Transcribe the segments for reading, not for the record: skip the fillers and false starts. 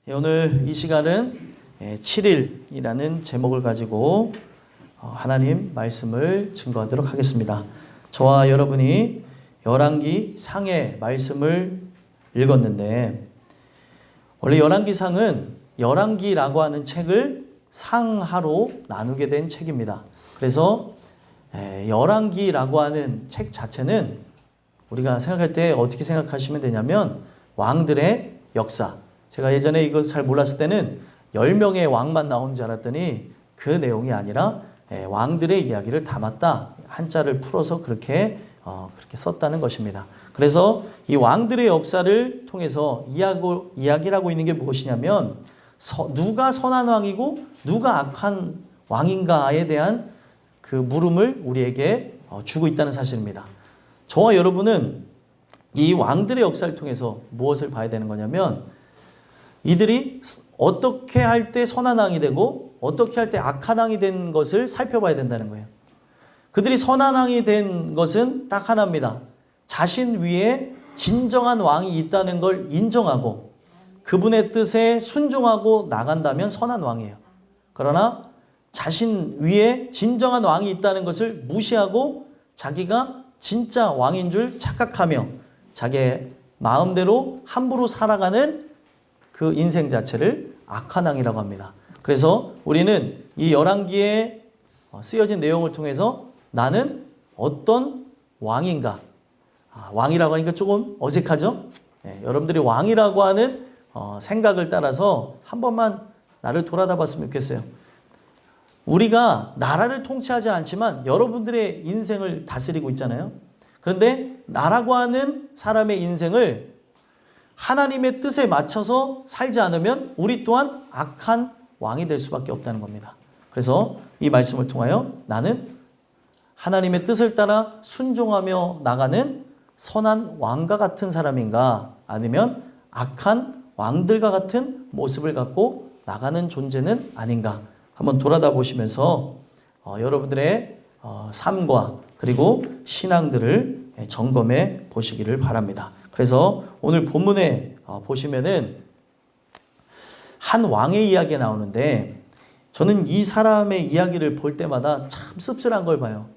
오늘 이 시간은 7일이라는 제목을 가지고 하나님 말씀을 증거하도록 하겠습니다. 저와 여러분이 열왕기 상의 말씀을 읽었는데, 원래 열왕기 상은 열왕기라고 하는 책을 상하로 나누게 된 책입니다. 그래서 열왕기라고 하는 책 자체는 우리가 생각할 때 어떻게 생각하시면 되냐면, 왕들의 역사. 제가 예전에 이거 잘 몰랐을 때는 10명의 왕만 나온 줄 알았더니 그 내용이 아니라 왕들의 이야기를 담았다. 한자를 풀어서 그렇게 썼다는 것입니다. 그래서 이 왕들의 역사를 통해서 이야기를 하고 있는 게 무엇이냐면, 누가 선한 왕이고 누가 악한 왕인가에 대한 그 물음을 우리에게 주고 있다는 사실입니다. 저와 여러분은 이 왕들의 역사를 통해서 무엇을 봐야 되는 거냐면, 이들이 어떻게 할 때 선한 왕이 되고 어떻게 할 때 악한 왕이 된 것을 살펴봐야 된다는 거예요. 그들이 선한 왕이 된 것은 딱 하나입니다. 자신 위에 진정한 왕이 있다는 걸 인정하고 그분의 뜻에 순종하고 나간다면 선한 왕이에요. 그러나 자신 위에 진정한 왕이 있다는 것을 무시하고 자기가 진짜 왕인 줄 착각하며 자기의 마음대로 함부로 살아가는 그 인생 자체를 악한 왕이라고 합니다. 그래서 우리는 이 열왕기에 쓰여진 내용을 통해서 나는 어떤 왕인가? 왕이라고 하니까 조금 어색하죠? 여러분들이 왕이라고 하는 생각을 따라서 한 번만 나를 돌아다 봤으면 좋겠어요. 우리가 나라를 통치하지 않지만 여러분들의 인생을 다스리고 있잖아요. 그런데 나라고 하는 사람의 인생을 하나님의 뜻에 맞춰서 살지 않으면 우리 또한 악한 왕이 될 수밖에 없다는 겁니다. 그래서 이 말씀을 통하여 나는 하나님의 뜻을 따라 순종하며 나가는 선한 왕과 같은 사람인가, 아니면 악한 왕들과 같은 모습을 갖고 나가는 존재는 아닌가, 한번 돌아다 보시면서 여러분들의 삶과 그리고 신앙들을 점검해 보시기를 바랍니다. 그래서 오늘 본문에 보시면은 한 왕의 이야기가 나오는데, 저는 이 사람의 이야기를 볼 때마다 참 씁쓸한 걸 봐요.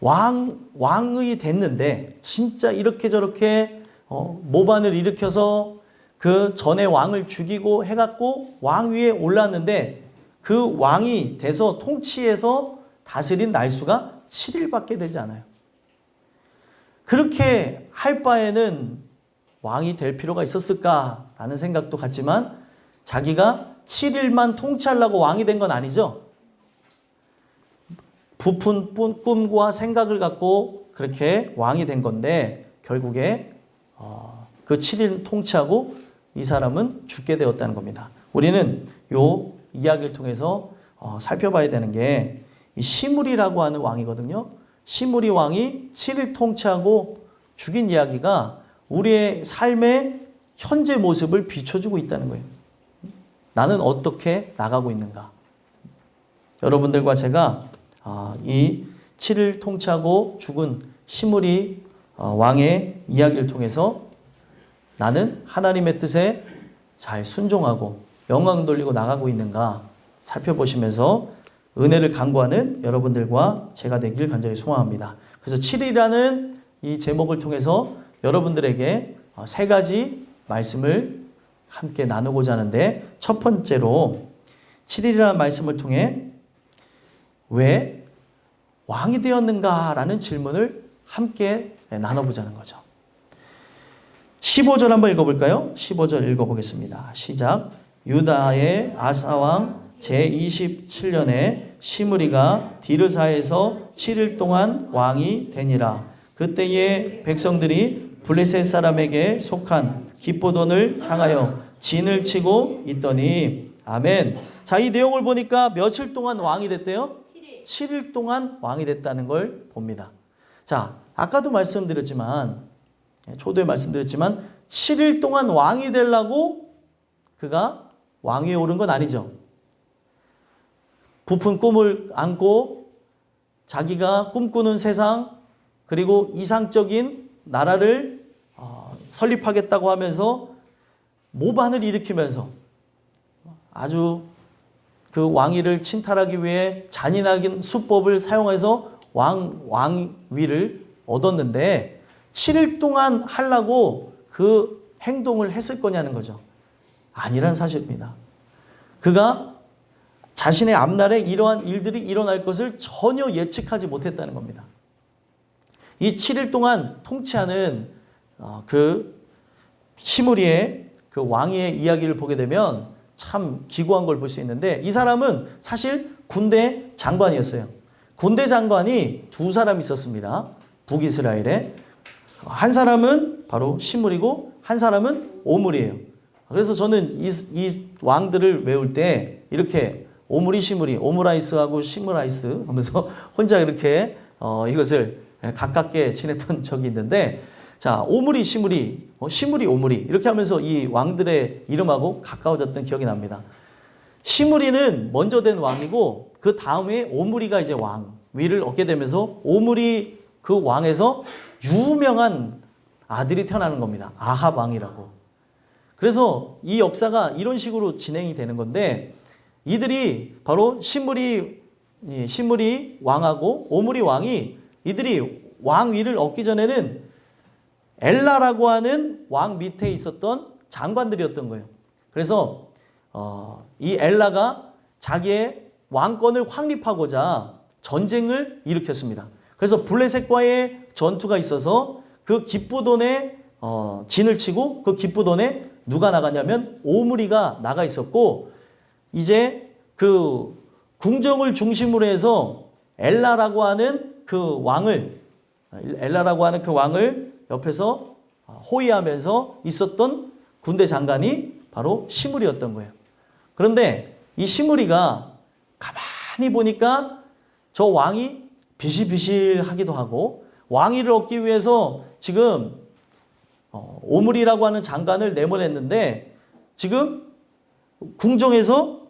왕이 됐는데 진짜 이렇게 저렇게 모반을 일으켜서 그 전에 왕을 죽이고 해갖고 왕 위에 올랐는데, 그 왕이 돼서 통치해서 다스린 날수가 7일밖에 되지 않아요. 그렇게 할 바에는 왕이 될 필요가 있었을까라는 생각도 같지만, 자기가 7일만 통치하려고 왕이 된 건 아니죠. 부푼 꿈과 생각을 갖고 그렇게 왕이 된 건데, 결국에 그 7일 통치하고 이 사람은 죽게 되었다는 겁니다. 우리는 이 이야기를 통해서 살펴봐야 되는 게, 이 시므리라고 하는 왕이거든요. 시므리 왕이 7일 통치하고 죽인 이야기가 우리의 삶의 현재 모습을 비춰주고 있다는 거예요. 나는 어떻게 나가고 있는가? 여러분들과 제가 이 7일 통치하고 죽은 시므리 왕의 이야기를 통해서 나는 하나님의 뜻에 잘 순종하고 영광 돌리고 나가고 있는가 살펴보시면서 은혜를 간구하는 여러분들과 제가 되길 간절히 소망합니다. 그래서 7이라는 이 제목을 통해서 여러분들에게 세 가지 말씀을 함께 나누고자 하는데, 첫 번째로 7일이라는 말씀을 통해 왜 왕이 되었는가라는 질문을 함께 나눠보자는 거죠. 15절 한번 읽어볼까요? 15절 읽어보겠습니다. 시작. 유다의 아사왕 제27년에 시므리가 디르사에서 7일 동안 왕이 되니라. 그때에 백성들이 블레셋 사람에게 속한 기쁘돈을 향하여 진을 치고 있더니. 아멘. 자, 이 내용을 보니까 며칠 동안 왕이 됐대요? 7일 동안 왕이 됐다는 걸 봅니다. 자, 아까도 말씀드렸지만, 초도에 말씀드렸지만 7일 동안 왕이 되려고 그가 왕위에 오른 건 아니죠. 부푼 꿈을 안고 자기가 꿈꾸는 세상, 그리고 이상적인 나라를 설립하겠다고 하면서 모반을 일으키면서 아주 그 왕위를 침탈하기 위해 잔인한 수법을 사용해서 왕위를 얻었는데 7일 동안 하려고 그 행동을 했을 거냐는 거죠. 아니란 사실입니다. 그가 자신의 앞날에 이러한 일들이 일어날 것을 전혀 예측하지 못했다는 겁니다. 이 7일 동안 통치하는 그 시므리의 그 왕위의 이야기를 보게 되면 참 기구한 걸 볼 수 있는데, 이 사람은 사실 군대 장관이었어요. 군대 장관이 두 사람 있었습니다. 북이스라엘에. 한 사람은 바로 시므리고 한 사람은 오므리예요. 그래서 저는 이 왕들을 외울 때 이렇게 오므리 시므리, 오므라이스하고 시므라이스 하면서 혼자 이렇게 이것을 가깝게 지냈던 적이 있는데, 자, 오므리 시므리, 시므리 오므리 이렇게 하면서 이 왕들의 이름하고 가까워졌던 기억이 납니다. 시므리는 먼저 된 왕이고 그 다음에 오므리가 이제 왕위를 얻게 되면서 오므리 그 왕에서 유명한 아들이 태어나는 겁니다. 아합 왕이라고. 그래서 이 역사가 이런 식으로 진행이 되는 건데, 이들이 바로 시므리 왕하고 오므리 왕이 이들이 왕위를 얻기 전에는 엘라라고 하는 왕 밑에 있었던 장관들이었던 거예요. 그래서 이 엘라가 자기의 왕권을 확립하고자 전쟁을 일으켰습니다. 그래서 블레셋과의 전투가 있어서 그 기쁘돈에 진을 치고 그 기쁘돈에 누가 나가냐면 오므리가 나가 있었고, 이제 그 궁정을 중심으로 해서 엘라라고 하는 그 왕을 옆에서 호위하면서 있었던 군대 장관이 바로 시므리였던 거예요. 그런데 이 시므리가 가만히 보니까 저 왕이 비실비실하기도 하고, 왕위를 얻기 위해서 지금 오므리라고 하는 장관을 내보냈는데, 지금 궁정에서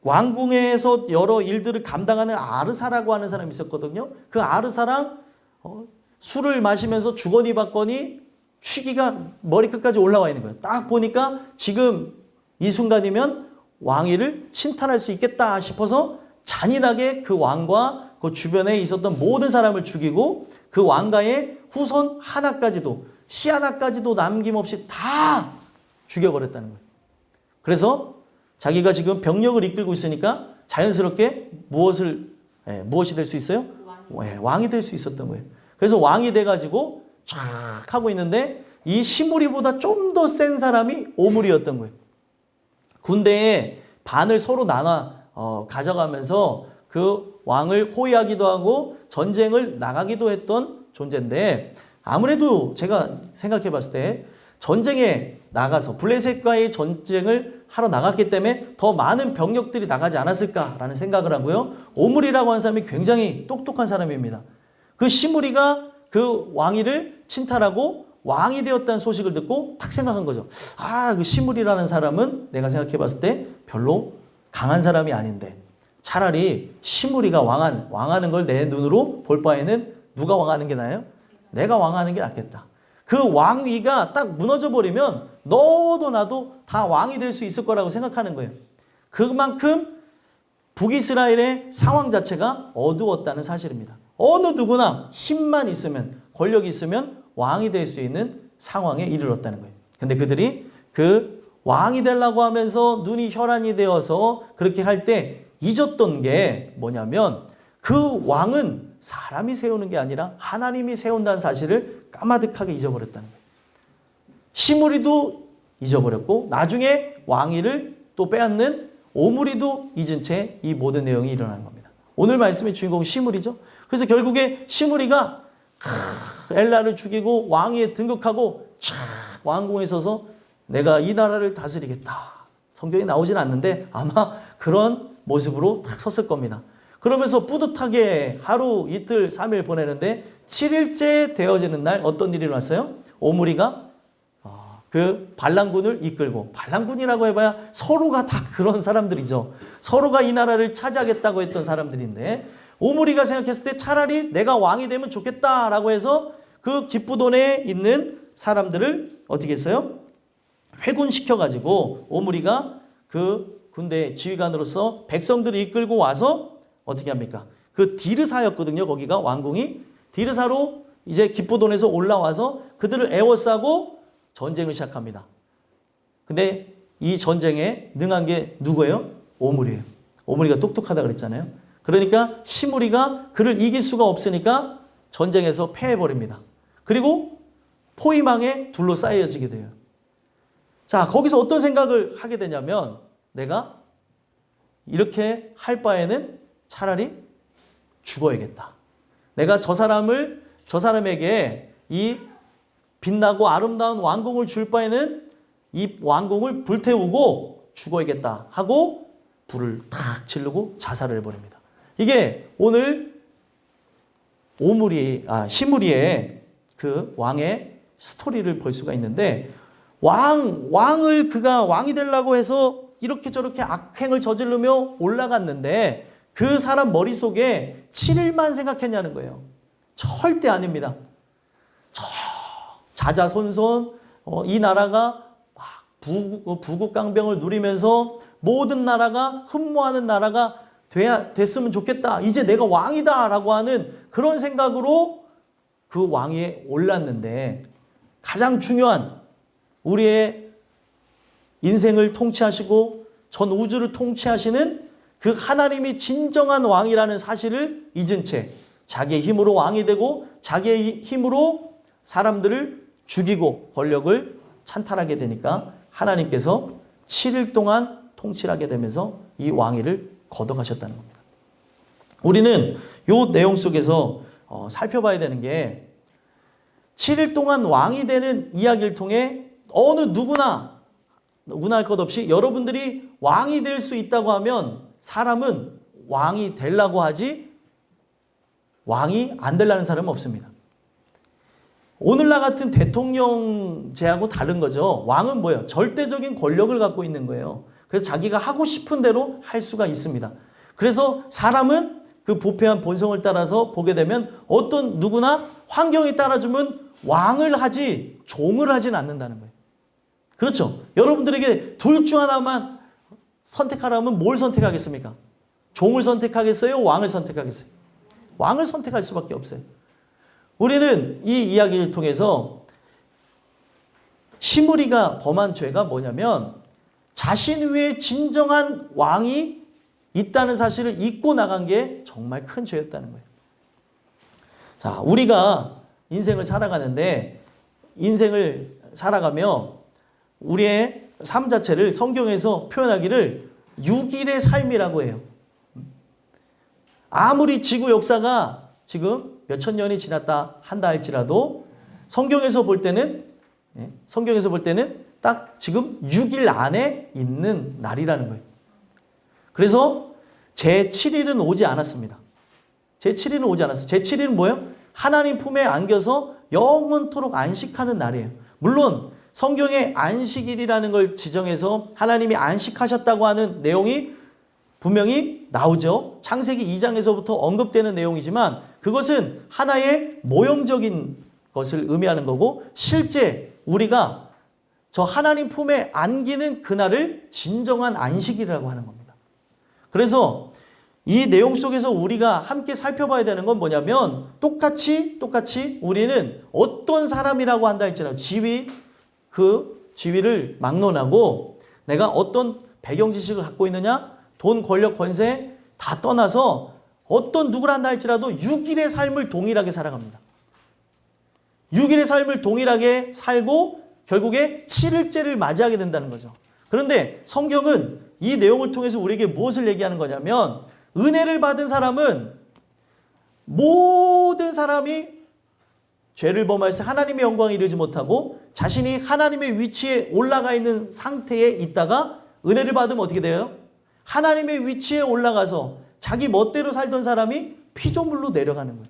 왕궁에서 여러 일들을 감당하는 아르사라고 하는 사람이 있었거든요. 그 아르사랑 술을 마시면서 주거니 받거니 취기가 머리끝까지 올라와 있는 거예요. 딱 보니까 지금 이 순간이면 왕위를 침탈할 수 있겠다 싶어서 잔인하게 그 왕과 그 주변에 있었던 모든 사람을 죽이고 그 왕가의 후손 하나까지도, 씨 하나까지도 남김없이 다 죽여버렸다는 거예요. 그래서 자기가 지금 병력을 이끌고 있으니까 자연스럽게 무엇이 될 수 있어요? 왕이 될 수 있었던 거예요. 그래서 왕이 돼가지고 쫙 하고 있는데, 이 시므리보다 좀 더 센 사람이 오므리였던 거예요. 군대에 반을 서로 나눠 가져가면서 그 왕을 호위하기도 하고 전쟁을 나가기도 했던 존재인데, 아무래도 제가 생각해 봤을 때 전쟁에 나가서 블레셋과의 전쟁을 하러 나갔기 때문에 더 많은 병력들이 나가지 않았을까라는 생각을 하고요. 오므리라고 하는 사람이 굉장히 똑똑한 사람입니다. 그 시므리가 그 왕위를 침탈하고 왕이 되었다는 소식을 듣고 탁 생각한 거죠. 그 시므리라는 사람은 내가 생각해 봤을 때 별로 강한 사람이 아닌데, 차라리 시므리가 왕하는 걸 내 눈으로 볼 바에는 누가 왕하는 게 나아요? 내가 왕하는 게 낫겠다. 그 왕위가 딱 무너져 버리면 너도 나도 다 왕이 될 수 있을 거라고 생각하는 거예요. 그만큼 북이스라엘의 상황 자체가 어두웠다는 사실입니다. 어느 누구나 힘만 있으면, 권력이 있으면 왕이 될 수 있는 상황에 이르렀다는 거예요. 근데 그들이 그 왕이 되려고 하면서 눈이 혈안이 되어서 그렇게 할 때 잊었던 게 뭐냐면, 그 왕은 사람이 세우는 게 아니라 하나님이 세운다는 사실을 까마득하게 잊어버렸다는 거예요. 시므리도 잊어버렸고 나중에 왕위를 또 빼앗는 오므리도 잊은 채 이 모든 내용이 일어나는 겁니다. 오늘 말씀의 주인공은 시므리죠. 그래서 결국에 시므리가 엘라를 죽이고 왕위에 등극하고 왕궁에 서서 내가 이 나라를 다스리겠다. 성경에 나오진 않는데 아마 그런 모습으로 탁 섰을 겁니다. 그러면서 뿌듯하게 하루, 이틀, 3일 보내는데 7일째 되어지는 날 어떤 일이 일어났어요? 오므리가 그 반란군을 이끌고, 반란군이라고 해봐야 서로가 다 그런 사람들이죠. 서로가 이 나라를 차지하겠다고 했던 사람들인데, 오므리가 생각했을 때 차라리 내가 왕이 되면 좋겠다라고 해서 그 기쁘돈에 있는 사람들을 어떻게 했어요? 회군시켜가지고 오므리가 그 군대 지휘관으로서 백성들을 이끌고 와서 어떻게 합니까? 그 디르사였거든요. 거기가 왕궁이. 디르사로 이제 기쁘돈에서 올라와서 그들을 에워싸고 전쟁을 시작합니다. 근데 이 전쟁에 능한 게 누구예요? 오므리예요. 오므리가 똑똑하다 그랬잖아요. 그러니까 시므리가 그를 이길 수가 없으니까 전쟁에서 패해버립니다. 그리고 포위망에 둘러싸여지게 돼요. 자, 거기서 어떤 생각을 하게 되냐면 내가 이렇게 할 바에는 차라리 죽어야겠다. 내가 저 사람에게 이 빛나고 아름다운 왕궁을 줄 바에는 이 왕궁을 불태우고 죽어야겠다 하고 불을 탁 지르고 자살을 해버립니다. 이게 오늘 시므리의 그 왕의 스토리를 볼 수가 있는데 왕을 그가 왕이 되려고 해서 이렇게 저렇게 악행을 저지르며 올라갔는데 그 사람 머릿속에 7일만 생각했냐는 거예요. 절대 아닙니다. 자자손손 이 나라가 부국강병을 누리면서 모든 나라가 흠모하는 나라가 됐으면 좋겠다. 이제 내가 왕이다 라고 하는 그런 생각으로 그 왕위에 올랐는데 가장 중요한 우리의 인생을 통치하시고 전 우주를 통치하시는 그 하나님이 진정한 왕이라는 사실을 잊은 채 자기의 힘으로 왕이 되고 자기의 힘으로 사람들을 죽이고 권력을 찬탈하게 되니까 하나님께서 7일 동안 통치를 하게 되면서 이 왕위를 걷어가셨다는 겁니다. 우리는 이 내용 속에서 살펴봐야 되는 게 7일 동안 왕이 되는 이야기를 통해 어느 누구나 할 것 없이 여러분들이 왕이 될 수 있다고 하면 사람은 왕이 되려고 하지 왕이 안 되려는 사람은 없습니다. 오늘날 같은 대통령제하고 다른 거죠. 왕은 뭐예요? 절대적인 권력을 갖고 있는 거예요. 그래서 자기가 하고 싶은 대로 할 수가 있습니다. 그래서 사람은 그 부패한 본성을 따라서 보게 되면 어떤 누구나 환경이 따라주면 왕을 하지 종을 하진 않는다는 거예요. 그렇죠? 여러분들에게 둘 중 하나만 선택하라면 뭘 선택하겠습니까? 종을 선택하겠어요? 왕을 선택하겠어요? 왕을 선택할 수밖에 없어요. 우리는 이 이야기를 통해서 시므리가 범한 죄가 뭐냐면 자신 위에 진정한 왕이 있다는 사실을 잊고 나간 게 정말 큰 죄였다는 거예요. 자, 우리가 인생을 살아가는데 인생을 살아가며 우리의 삶 자체를 성경에서 표현하기를 6일의 삶이라고 해요. 아무리 지구 역사가 지금 몇천 년이 지났다 한다 할지라도 성경에서 볼 때는 딱 지금 6일 안에 있는 날이라는 거예요. 그래서 제7일은 오지 않았습니다. 제7일은 오지 않았어요. 제7일은 뭐예요? 하나님 품에 안겨서 영원토록 안식하는 날이에요. 물론 성경에 안식일이라는 걸 지정해서 하나님이 안식하셨다고 하는 내용이 분명히 나오죠. 창세기 2장에서부터 언급되는 내용이지만 그것은 하나의 모형적인 것을 의미하는 거고 실제 우리가 저 하나님 품에 안기는 그날을 진정한 안식일이라고 하는 겁니다. 그래서 이 내용 속에서 우리가 함께 살펴봐야 되는 건 뭐냐면 똑같이 우리는 어떤 사람이라고 한다 할지라도 지위를 막론하고 내가 어떤 배경 지식을 갖고 있느냐 돈, 권력, 권세 다 떠나서 어떤 누구를 한다 할지라도 6일의 삶을 동일하게 살아갑니다. 6일의 삶을 동일하게 살고 결국에 7일째를 맞이하게 된다는 거죠. 그런데 성경은 이 내용을 통해서 우리에게 무엇을 얘기하는 거냐면 은혜를 받은 사람은 모든 사람이 죄를 범하여서 하나님의 영광에 이르지 못하고 자신이 하나님의 위치에 올라가 있는 상태에 있다가 은혜를 받으면 어떻게 돼요? 하나님의 위치에 올라가서 자기 멋대로 살던 사람이 피조물로 내려가는 거예요.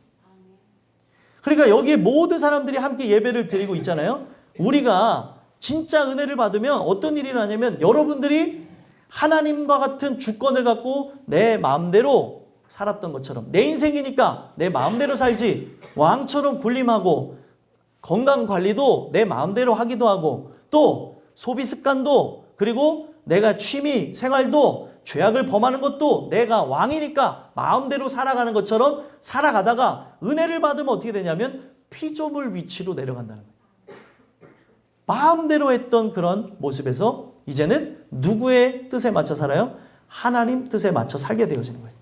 그러니까 여기에 모든 사람들이 함께 예배를 드리고 있잖아요. 우리가 진짜 은혜를 받으면 어떤 일이 일어나냐면 여러분들이 하나님과 같은 주권을 갖고 내 마음대로 살았던 것처럼 내 인생이니까 내 마음대로 살지 왕처럼 군림하고 건강관리도 내 마음대로 하기도 하고 또 소비 습관도, 그리고 내가 취미 생활도, 죄악을 범하는 것도 내가 왕이니까 마음대로 살아가는 것처럼 살아가다가 은혜를 받으면 어떻게 되냐면 피조물 위치로 내려간다는 거예요. 마음대로 했던 그런 모습에서 이제는 누구의 뜻에 맞춰 살아요? 하나님 뜻에 맞춰 살게 되어지는 거예요.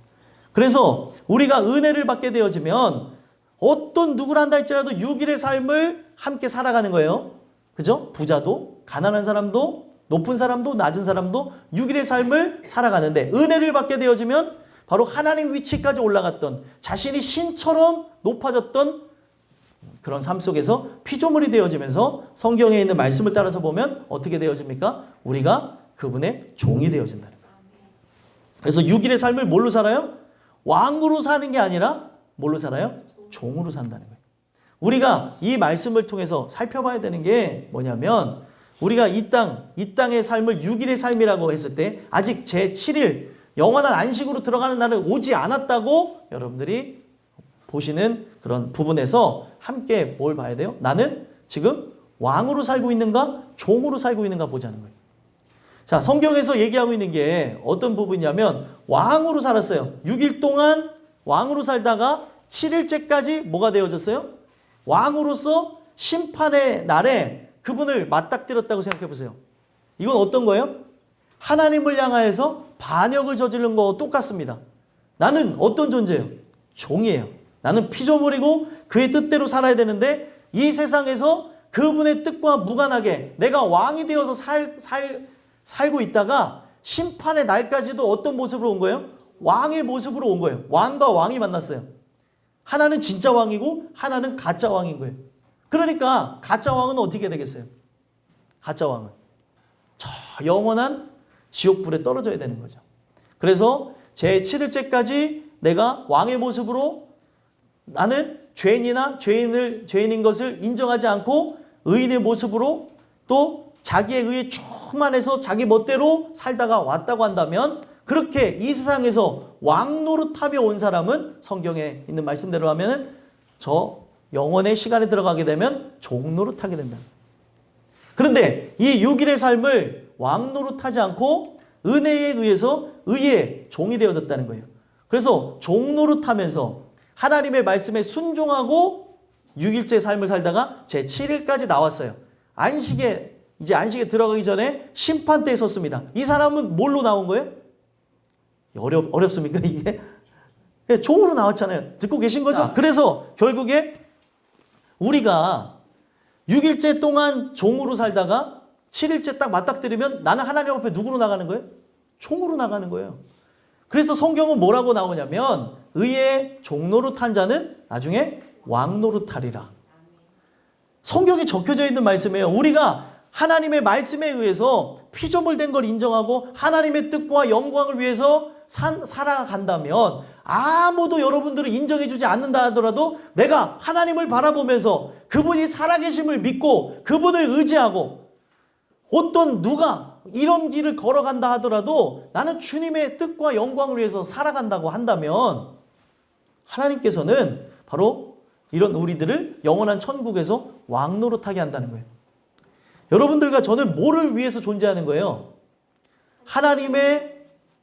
그래서 우리가 은혜를 받게 되어지면 어떤 누구를 한다 할지라도 6일의 삶을 함께 살아가는 거예요. 그죠? 부자도, 가난한 사람도, 높은 사람도, 낮은 사람도 6일의 삶을 살아가는데, 은혜를 받게 되어지면 바로 하나님 위치까지 올라갔던, 자신이 신처럼 높아졌던 그런 삶 속에서 피조물이 되어지면서 성경에 있는 말씀을 따라서 보면 어떻게 되어집니까? 우리가 그분의 종이 되어진다는 거예요. 그래서 6일의 삶을 뭘로 살아요? 왕으로 사는 게 아니라 뭘로 살아요? 종으로 산다는 거예요. 우리가 이 말씀을 통해서 살펴봐야 되는 게 뭐냐면, 우리가 이 땅의 삶을 6일의 삶이라고 했을 때 아직 제7일 영원한 안식으로 들어가는 날은 오지 않았다고 여러분들이 보시는 그런 부분에서 함께 뭘 봐야 돼요? 나는 지금 왕으로 살고 있는가? 종으로 살고 있는가 보자는 거예요. 자, 성경에서 얘기하고 있는 게 어떤 부분이냐면 왕으로 살았어요. 6일 동안 왕으로 살다가 7일째까지 뭐가 되어졌어요? 왕으로서 심판의 날에 그분을 맞닥뜨렸다고 생각해 보세요. 이건 어떤 거예요? 하나님을 향하여서 반역을 저지른 거와 똑같습니다. 나는 어떤 존재예요? 종이에요. 나는 피조물이고 그의 뜻대로 살아야 되는데, 이 세상에서 그분의 뜻과 무관하게 내가 왕이 되어서 살고 있다가 심판의 날까지도 어떤 모습으로 온 거예요? 왕의 모습으로 온 거예요. 왕과 왕이 만났어요. 하나는 진짜 왕이고 하나는 가짜 왕인 거예요. 그러니까 가짜 왕은 어떻게 되겠어요? 가짜 왕은 저 영원한 지옥불에 떨어져야 되는 거죠. 그래서 제7일째까지 내가 왕의 모습으로, 나는 죄인인 것을 인정하지 않고 의인의 모습으로 또 자기의 의에 충만해서 자기 멋대로 살다가 왔다고 한다면, 그렇게 이 세상에서 왕 노릇하며 온 사람은 성경에 있는 말씀대로 하면 저 영원의 시간에 들어가게 되면 종 노릇하게 된다. 그런데 이 6일의 삶을 왕 노릇하지 않고 은혜에 의해서 의의 종이 되어졌다는 거예요. 그래서 종 노릇하면서 하나님의 말씀에 순종하고 6일째 삶을 살다가 제7일까지 나왔어요. 안식에 들어가기 전에 심판대에 섰습니다. 이 사람은 뭘로 나온 거예요? 어렵습니까 이게? 종으로 나왔잖아요. 듣고 계신 거죠? 그래서 결국에 우리가 6일째 동안 종으로 살다가 7일째 딱 맞닥뜨리면 나는 하나님 앞에 누구로 나가는 거예요? 종으로 나가는 거예요. 그래서 성경은 뭐라고 나오냐면, 의의 종 노릇한 자는 나중에 왕 노릇하리라. 성경에 적혀져 있는 말씀이에요. 우리가 하나님의 말씀에 의해서 피조물 된 걸 인정하고 하나님의 뜻과 영광을 위해서 살아간다면, 아무도 여러분들을 인정해주지 않는다 하더라도 내가 하나님을 바라보면서 그분이 살아계심을 믿고 그분을 의지하고, 누가 이런 길을 걸어간다 하더라도 나는 주님의 뜻과 영광을 위해서 살아간다고 한다면, 하나님께서는 바로 이런 우리들을 영원한 천국에서 왕 노릇하게 한다는 거예요. 여러분들과 저는 뭐를 위해서 존재하는 거예요? 하나님의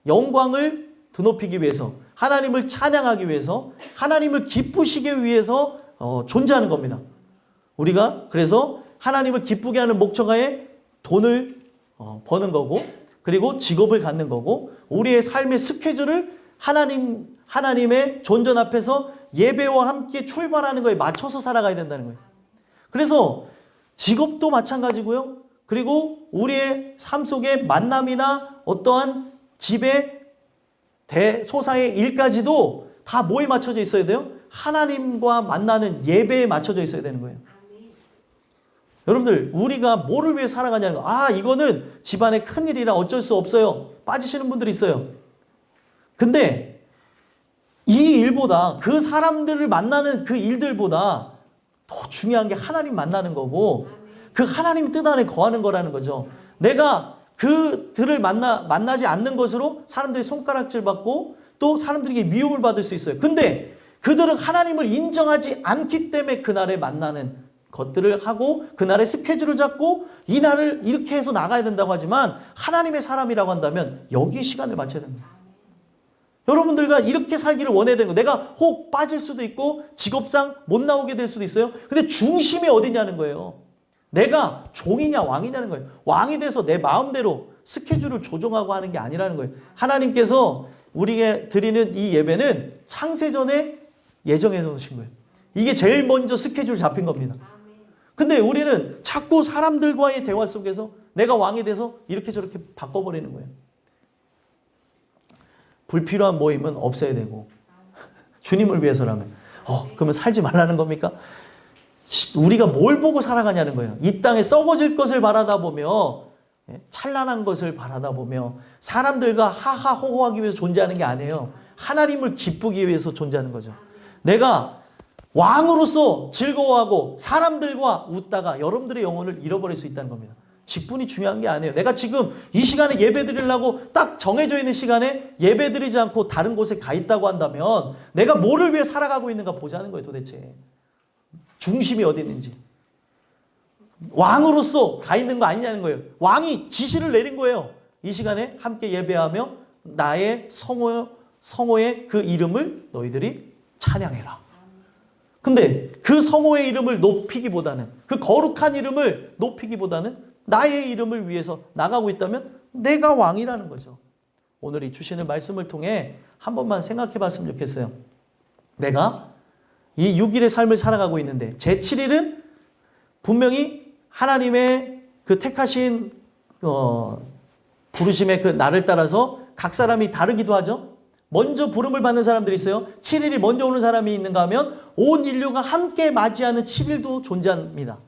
영광을 드높이기 위해서, 하나님을 찬양하기 위해서, 하나님을 기쁘시게 위해서 존재하는 겁니다. 우리가 그래서 하나님을 기쁘게 하는 목적하에 돈을 버는 거고, 그리고 직업을 갖는 거고, 우리의 삶의 스케줄을 하나님의 존전 앞에서 예배와 함께 출발하는 거에 맞춰서 살아가야 된다는 거예요. 그래서 직업도 마찬가지고요. 그리고 우리의 삶 속에 만남이나 어떠한 집의 대소사의 일까지도 다 뭐에 맞춰져 있어야 돼요? 하나님과 만나는 예배에 맞춰져 있어야 되는 거예요. 여러분들, 우리가 뭐를 위해 살아가냐는 거. 이거는 집안의 큰일이라 어쩔 수 없어요. 빠지시는 분들이 있어요. 근데 이 일보다, 그 사람들을 만나는 그 일들보다 더 중요한 게 하나님 만나는 거고, 그 하나님 뜻 안에 거하는 거라는 거죠. 내가 그들을 만나지 않는 것으로 사람들이 손가락질 받고 또 사람들에게 미움을 받을 수 있어요. 근데 그들은 하나님을 인정하지 않기 때문에 그날에 만나는 것들을 하고 그날의 스케줄을 잡고 이 날을 이렇게 해서 나가야 된다고 하지만 하나님의 사람이라고 한다면 여기에 시간을 맞춰야 됩니다. 여러분들과 이렇게 살기를 원해야 되는 거. 내가 혹 빠질 수도 있고 직업상 못 나오게 될 수도 있어요. 근데 중심이 어디냐는 거예요. 내가 종이냐 왕이냐는 거예요. 왕이 돼서 내 마음대로 스케줄을 조정하고 하는 게 아니라는 거예요. 하나님께서 우리에게 드리는 이 예배는 창세전에 예정해 놓으신 거예요. 이게 제일 먼저 스케줄 잡힌 겁니다. 근데 우리는 자꾸 사람들과의 대화 속에서 내가 왕이 돼서 이렇게 저렇게 바꿔버리는 거예요. 불필요한 모임은 없애야 되고 주님을 위해서라면 그러면 살지 말라는 겁니까? 우리가 뭘 보고 살아가냐는 거예요. 이 땅에 썩어질 것을 바라다 보며 찬란한 것을 바라다 보며 사람들과 하하호호하기 위해서 존재하는 게 아니에요. 하나님을 기쁘기 위해서 존재하는 거죠. 내가 왕으로서 즐거워하고 사람들과 웃다가 여러분들의 영혼을 잃어버릴 수 있다는 겁니다. 직분이 중요한 게 아니에요. 내가 지금 이 시간에 예배 드리려고 딱 정해져 있는 시간에 예배 드리지 않고 다른 곳에 가 있다고 한다면 내가 뭐를 위해 살아가고 있는가 보자는 거예요. 도대체 중심이 어디 있는지. 왕으로서 가 있는 거 아니냐는 거예요. 왕이 지시를 내린 거예요. 이 시간에 함께 예배하며 나의 성호의 그 이름을 너희들이 찬양해라. 근데 그 성호의 이름을 높이기보다는 그 거룩한 이름을 높이기보다는 나의 이름을 위해서 나가고 있다면 내가 왕이라는 거죠. 오늘 이 주시는 말씀을 통해 한 번만 생각해 봤으면 좋겠어요. 내가 이 6일의 삶을 살아가고 있는데 제 7일은 분명히 하나님의 그 택하신 부르심의 그 날을 따라서 각 사람이 다르기도 하죠. 먼저 부름을 받는 사람들이 있어요. 7일이 먼저 오는 사람이 있는가 하면 온 인류가 함께 맞이하는 7일도 존재합니다.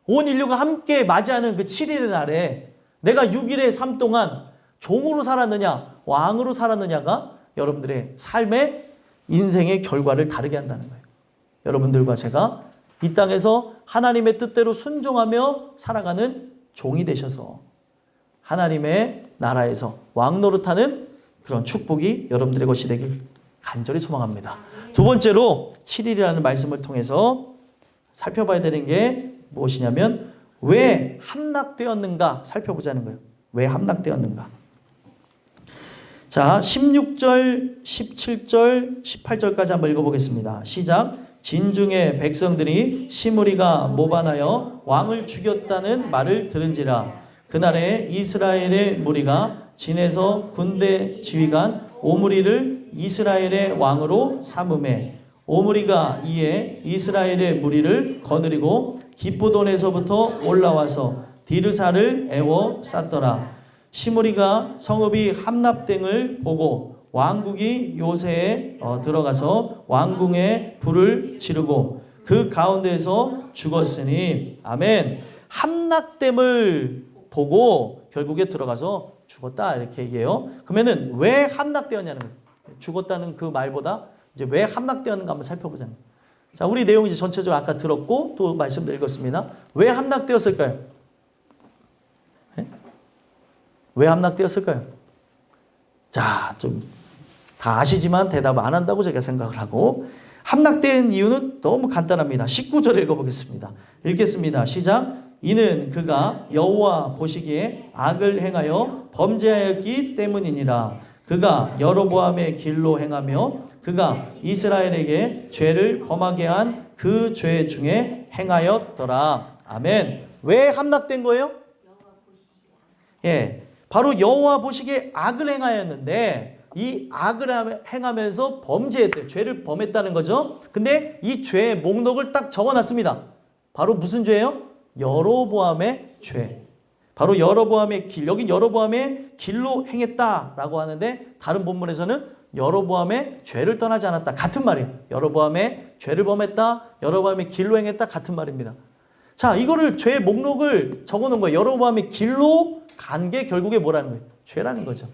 온 인류가 함께 맞이하는 그 7일의 날에 내가 6일의 삶 동안 종으로 살았느냐 왕으로 살았느냐가 여러분들의 삶의 인생의 결과를 다르게 한다는 거예요. 여러분들과 제가 이 땅에서 하나님의 뜻대로 순종하며 살아가는 종이 되셔서 하나님의 나라에서 왕 노릇하는 그런 축복이 여러분들의 것이 되길 간절히 소망합니다. 두 번째로 7일이라는 말씀을 통해서 살펴봐야 되는 게 무엇이냐면 왜 함락되었는가 살펴보자는 거예요. 왜 함락되었는가. 자, 16절, 17절, 18절까지 한번 읽어보겠습니다. 시작. 진중의 백성들이 시므리가 모반하여 왕을 죽였다는 말을 들은지라. 그날에 이스라엘의 무리가 진에서 군대 지휘관 오므리를 이스라엘의 왕으로 삼음해 오므리가 이에 이스라엘의 무리를 거느리고 기브돈에서부터 올라와서 디르사를 애워 쌌더라. 시므리가 성읍이 함납됨을 보고 왕국이 요새에 들어가서 왕궁에 불을 지르고 그 가운데에서 죽었으니 아멘. 함락됨을 보고 결국에 들어가서 죽었다 이렇게 얘기해요. 그러면은 왜 함락되었냐는 거예요. 죽었다는 그 말보다 이제 왜 함락되었는가 한번 살펴보자는 거예요. 자, 우리 내용 이제 전체적으로 아까 들었고 또 말씀도 읽었습니다. 왜 함락되었을까요? 네? 왜 함락되었을까요? 자, 좀 다 아시지만 대답 안 한다고 제가 생각을 하고 함락된 이유는 너무 간단합니다. 19절 읽어보겠습니다. 읽겠습니다. 시작. 이는 그가 여호와 보시기에 악을 행하여 범죄하였기 때문이니라. 그가 여로보암의 길로 행하며 그가 이스라엘에게 죄를 범하게 한 그 죄 중에 행하였더라. 아멘. 왜 함락된 거예요? 예, 바로 여호와 보시기에 악을 행하였는데 이 악을 행하면서 범죄했대요. 죄를 범했다는 거죠. 근데 이 죄의 목록을 딱 적어놨습니다. 바로 무슨 죄예요? 여로보암의 죄. 바로 여로보암의 길. 여기 여로보암의 길로 행했다라고 하는데 다른 본문에서는 여로보암의 죄를 떠나지 않았다. 같은 말이에요. 여로보암의 죄를 범했다. 여로보암의 길로 행했다. 같은 말입니다. 자, 이거를 죄의 목록을 적어놓은 거예요. 여로보암의 길로 간 게 결국에 뭐라는 거예요? 죄라는 거죠.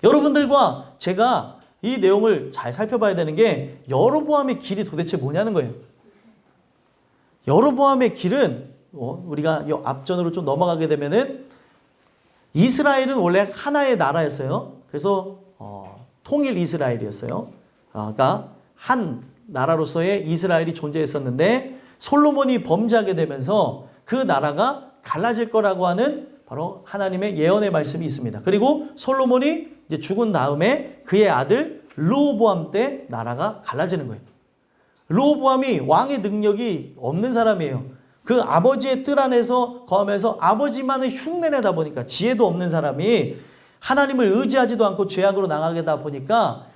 여러분들과 제가 이 내용을 잘 살펴봐야 되는 게 여로보암의 길이 도대체 뭐냐는 거예요. 여로보암의 길은 우리가 이 앞전으로 좀 넘어가게 되면은 이스라엘은 원래 하나의 나라였어요. 그래서 통일 이스라엘이었어요. 그러니까 한 나라로서의 이스라엘이 존재했었는데 솔로몬이 범죄하게 되면서 그 나라가 갈라질 거라고 하는 바로 하나님의 예언의 말씀이 있습니다. 그리고 솔로몬이 이제 죽은 다음에 그의 아들 르호보암 때 나라가 갈라지는 거예요. 르호보암이 왕의 능력이 없는 사람이에요. 그 아버지의 뜰 안에서 거하면서 아버지만을 흉내내다 보니까 지혜도 없는 사람이 하나님을 의지하지도 않고 죄악으로 나가다 보니까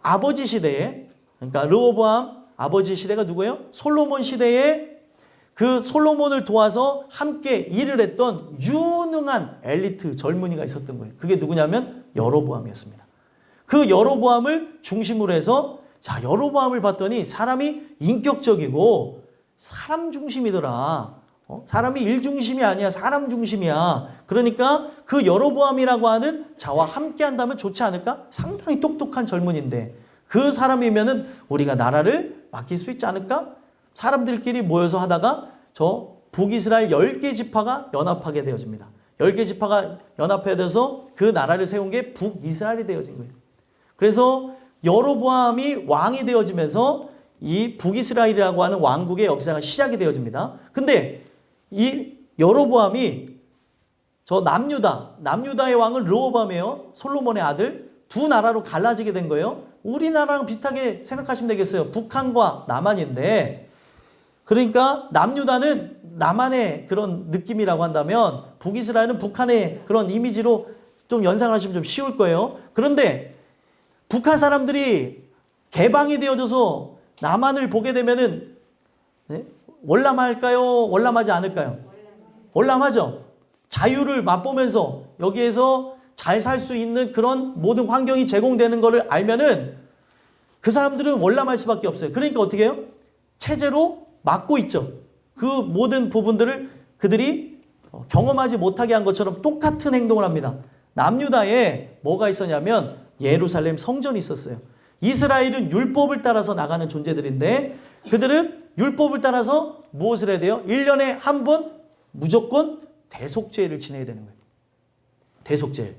아버지 시대에, 그러니까 르호보암 아버지 시대가 누구예요? 솔로몬 시대에 그 솔로몬을 도와서 함께 일을 했던 유능한 엘리트 젊은이가 있었던 거예요. 그게 누구냐면 여로보암이었습니다. 그 여로보암을 중심으로 해서 자, 여로보암을 봤더니 사람이 인격적이고 사람 중심이더라. 사람이 일 중심이 아니야. 사람 중심이야. 그러니까 그 여로보암이라고 하는 자와 함께 한다면 좋지 않을까? 상당히 똑똑한 젊은인데 그 사람이면은 우리가 나라를 맡길 수 있지 않을까? 사람들끼리 모여서 하다가 저 북이스라엘 10개 지파가 연합하게 되어집니다. 10개 지파가 연합해서 그 나라를 세운 게 북이스라엘이 되어진 거예요. 그래서 여로보암이 왕이 되어지면서 이 북이스라엘이라고 하는 왕국의 역사가 시작이 되어집니다. 근데 이 여로보암이 저 남유다의 왕은 르호보암이에요. 솔로몬의 아들. 두 나라로 갈라지게 된 거예요. 우리나라랑 비슷하게 생각하시면 되겠어요. 북한과 남한인데 그러니까 남유다는 남한의 그런 느낌이라고 한다면 북이스라엘은 북한의 그런 이미지로 좀 연상을 하시면 좀 쉬울 거예요. 그런데 북한 사람들이 개방이 되어져서 남한을 보게 되면은 네? 월남할까요? 월남하지 않을까요? 월남하죠. 자유를 맛보면서 여기에서 잘 살 수 있는 그런 모든 환경이 제공되는 것을 알면은 그 사람들은 월남할 수밖에 없어요. 그러니까 어떻게 해요? 체제로 막고 있죠. 그 모든 부분들을 그들이 경험하지 못하게 한 것처럼 똑같은 행동을 합니다. 남유다에 뭐가 있었냐면 예루살렘 성전이 있었어요. 이스라엘은 율법을 따라서 나가는 존재들인데 그들은 율법을 따라서 무엇을 해야 돼요? 1년에 한 번 무조건 대속죄를 지내야 되는 거예요. 대속죄.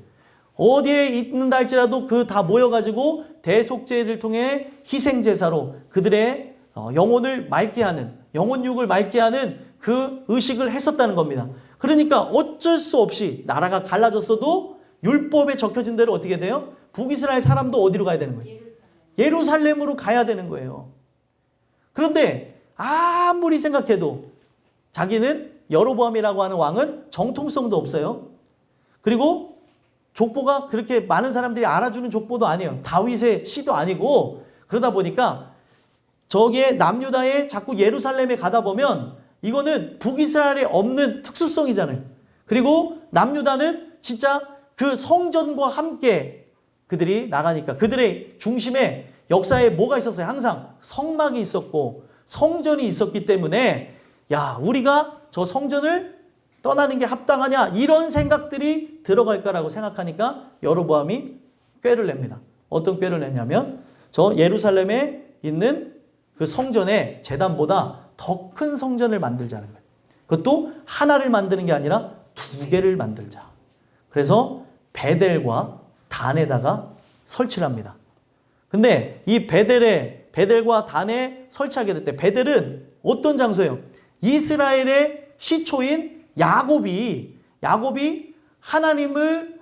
어디에 있는다 할지라도 그 다 모여가지고 대속죄를 통해 희생제사로 그들의 영혼을 맑게 하는, 영혼육을 맑게 하는 그 의식을 했었다는 겁니다. 그러니까 어쩔 수 없이 나라가 갈라졌어도 율법에 적혀진 대로 어떻게 돼요? 북이스라엘 사람도 어디로 가야 되는 거예요? 예루살렘으로 가야 되는 거예요. 그런데 아무리 생각해도 자기는 여로보암이라고 하는 왕은 정통성도 없어요. 그리고 족보가 그렇게 많은 사람들이 알아주는 족보도 아니에요. 다윗의 시도 아니고 그러다 보니까 저기에 남유다에 자꾸 예루살렘에 가다 보면 이거는 북이스라엘에 없는 특수성이잖아요. 그리고 남유다는 진짜 그 성전과 함께 그들이 나가니까 그들의 중심에 역사에 뭐가 있었어요? 항상 성막이 있었고 성전이 있었기 때문에 야, 우리가 저 성전을 떠나는 게 합당하냐 이런 생각들이 들어갈 거라고 생각하니까 여로보암이 꾀를 냅니다. 어떤 꾀를 냈냐면 저 예루살렘에 있는 그 성전의 제단보다 더 큰 성전을 만들자는 거예요. 그것도 하나를 만드는 게 아니라 두 개를 만들자. 그래서 베델과 단에다가 설치를 합니다. 근데 이 베델과 단에 설치하게 될 때 베델은 어떤 장소예요? 이스라엘의 시초인 야곱이 하나님을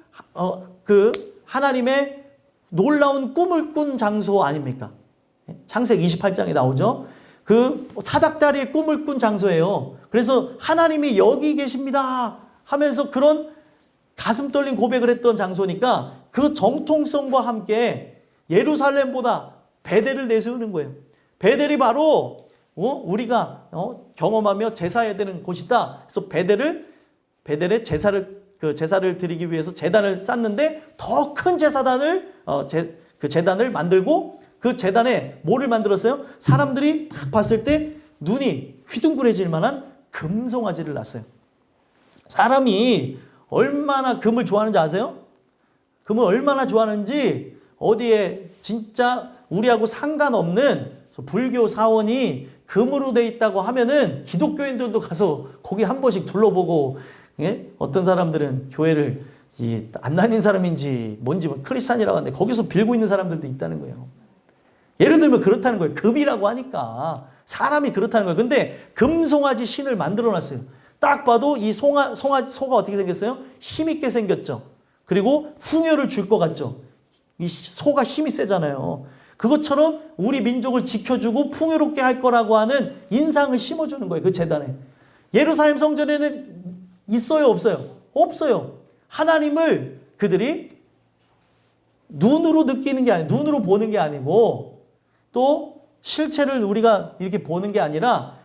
하나님의 놀라운 꿈을 꾼 장소 아닙니까? 창세기 28장에 나오죠. 그 사닥다리의 꿈을 꾼 장소예요. 그래서 하나님이 여기 계십니다 하면서 그런 가슴 떨린 고백을 했던 장소니까 그 정통성과 함께 예루살렘보다 베델을 내세우는 거예요. 베델이 바로 우리가 경험하며 제사해야 되는 곳이다. 그래서 베델의 제사를 드리기 위해서 제단을 쌓는데 더 큰 제사단을 그 제단을 만들고 그 제단에 뭐를 만들었어요? 사람들이 딱 봤을 때 눈이 휘둥그레질 만한 금송아지를 놨어요. 사람이 얼마나 금을 좋아하는지 아세요? 금을 얼마나 좋아하는지 어디에 진짜 우리하고 상관없는 불교 사원이 금으로 돼 있다고 하면은 기독교인들도 가서 거기 한 번씩 둘러보고, 예? 어떤 사람들은 교회를 안 다닌 사람인지 뭔지 크리스찬이라고 하는데 거기서 빌고 있는 사람들도 있다는 거예요. 예를 들면 그렇다는 거예요. 금이라고 하니까 사람이 그렇다는 거예요. 근데 금송아지 신을 만들어 놨어요. 딱 봐도 이 소가 어떻게 생겼어요? 힘있게 생겼죠. 그리고 풍요를 줄 것 같죠. 이 소가 힘이 세잖아요. 그것처럼 우리 민족을 지켜주고 풍요롭게 할 거라고 하는 인상을 심어주는 거예요. 그 재단에. 예루살렘 성전에는 있어요? 없어요? 없어요. 하나님을 그들이 눈으로 느끼는 게 아니고, 눈으로 보는 게 아니고, 또 실체를 우리가 이렇게 보는 게 아니라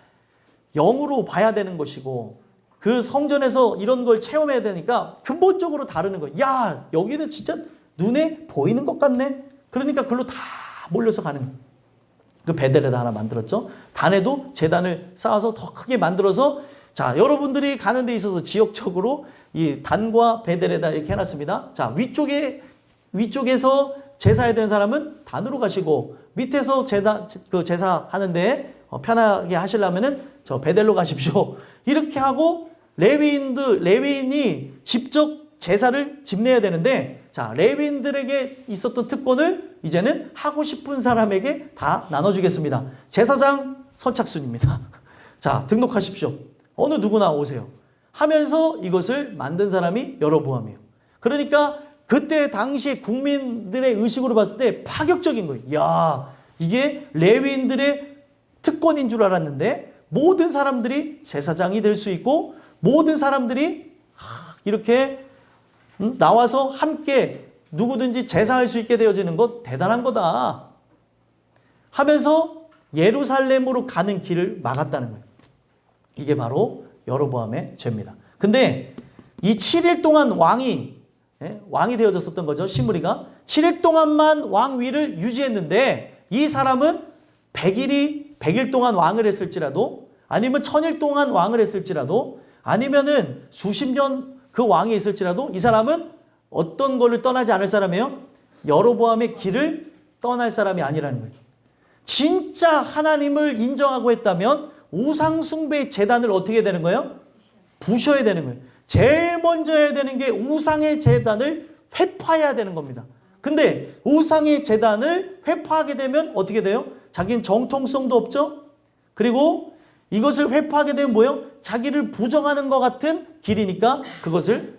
영으로 봐야 되는 것이고, 그 성전에서 이런 걸 체험해야 되니까 근본적으로 다루는 거예요. 야, 여기는 진짜 눈에 보이는 것 같네. 그러니까 그걸로 다 몰려서 가는 거예요. 그 베델에다 하나 만들었죠. 단에도 제단을 쌓아서 더 크게 만들어서, 자, 여러분들이 가는 데 있어서 지역적으로 이 단과 베델에다 이렇게 해놨습니다. 자, 위쪽에서 제사해야 되는 사람은 단으로 가시고, 밑에서 제사 하는데 편하게 하시려면은 저 베델로 가십시오. 이렇게 하고 레위인이 직접 제사를 집내야 되는데, 자, 레위인들에게 있었던 특권을 이제는 하고 싶은 사람에게 다 나눠주겠습니다. 제사장 선착순입니다. 자, 등록하십시오. 어느 누구나 오세요. 하면서 이것을 만든 사람이 여로보암이에요. 그러니까 그때 당시에 국민들의 의식으로 봤을 때 파격적인 거예요. 야, 이게 레위인들의 특권인 줄 알았는데 모든 사람들이 제사장이 될 수 있고, 모든 사람들이 이렇게 나와서 함께 누구든지 제사할 수 있게 되어지는 것 대단한 거다 하면서 예루살렘으로 가는 길을 막았다는 거예요. 이게 바로 여로보암의 죄입니다. 근데 이 7일 동안 왕이 되어졌었던 거죠. 시므리가 7일 동안만 왕위를 유지했는데, 이 사람은 100일 동안 왕을 했을지라도, 아니면 1000일 동안 왕을 했을지라도, 아니면은 수십 년 그 왕이 있을지라도, 이 사람은 어떤 거를 떠나지 않을 사람이에요? 여로보암의 길을 떠날 사람이 아니라는 거예요. 진짜 하나님을 인정하고 했다면 우상 숭배의 제단을 어떻게 해야 되는 거예요? 부셔야 되는 거예요. 제일 먼저 해야 되는 게 우상의 제단을 회파해야 되는 겁니다. 근데 우상의 제단을 회파하게 되면 어떻게 돼요? 자기는 정통성도 없죠? 그리고 이것을 회파하게 되면 뭐예요? 자기를 부정하는 것 같은 길이니까 그것을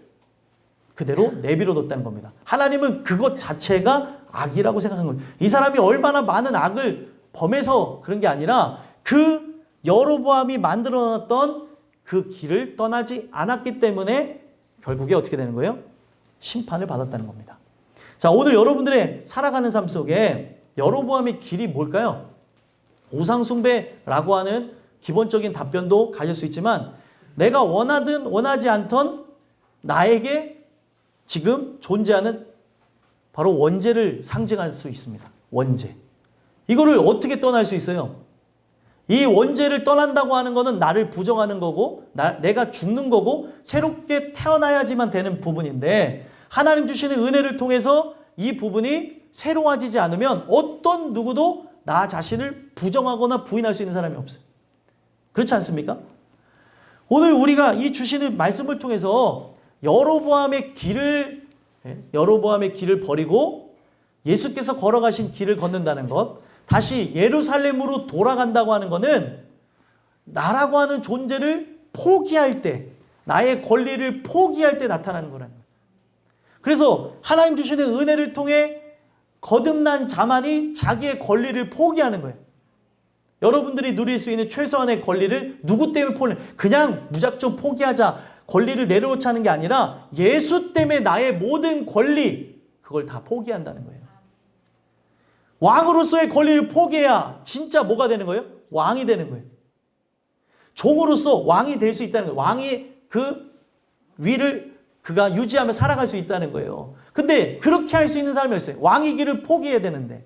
그대로 내버려뒀다는 겁니다. 하나님은 그것 자체가 악이라고 생각한 거예요. 이 사람이 얼마나 많은 악을 범해서 그런 게 아니라 그 여로보암이 만들어놨던 그 길을 떠나지 않았기 때문에 결국에 어떻게 되는 거예요? 심판을 받았다는 겁니다. 자, 오늘 여러분들의 살아가는 삶 속에 여로보암의 길이 뭘까요? 우상숭배라고 하는 기본적인 답변도 가질 수 있지만, 내가 원하든 원하지 않던 나에게 지금 존재하는 바로 원죄를 상징할 수 있습니다. 원죄. 이거를 어떻게 떠날 수 있어요? 이 원죄를 떠난다고 하는 거는 나를 부정하는 거고, 내가 죽는 거고, 새롭게 태어나야지만 되는 부분인데, 하나님 주시는 은혜를 통해서 이 부분이 새로워지지 않으면 어떤 누구도 나 자신을 부정하거나 부인할 수 있는 사람이 없어요. 그렇지 않습니까? 오늘 우리가 이 주시는 말씀을 통해서 여로보암의 길을 버리고 예수께서 걸어가신 길을 걷는다는 것, 다시 예루살렘으로 돌아간다고 하는 것은 나라고 하는 존재를 포기할 때, 나의 권리를 포기할 때 나타나는 거라는 거예요. 그래서 하나님 주시는 은혜를 통해 거듭난 자만이 자기의 권리를 포기하는 거예요. 여러분들이 누릴 수 있는 최소한의 권리를 누구 때문에 그냥 무작정 포기하자, 권리를 내려놓자는 게 아니라 예수 때문에 나의 모든 권리, 그걸 다 포기한다는 거예요. 왕으로서의 권리를 포기해야 진짜 뭐가 되는 거예요? 왕이 되는 거예요. 종으로서 왕이 될 수 있다는 거예요. 왕이 그 위를 그가 유지하며 살아갈 수 있다는 거예요. 근데 그렇게 할 수 있는 사람이 없어요. 왕의 길을 포기해야 되는데,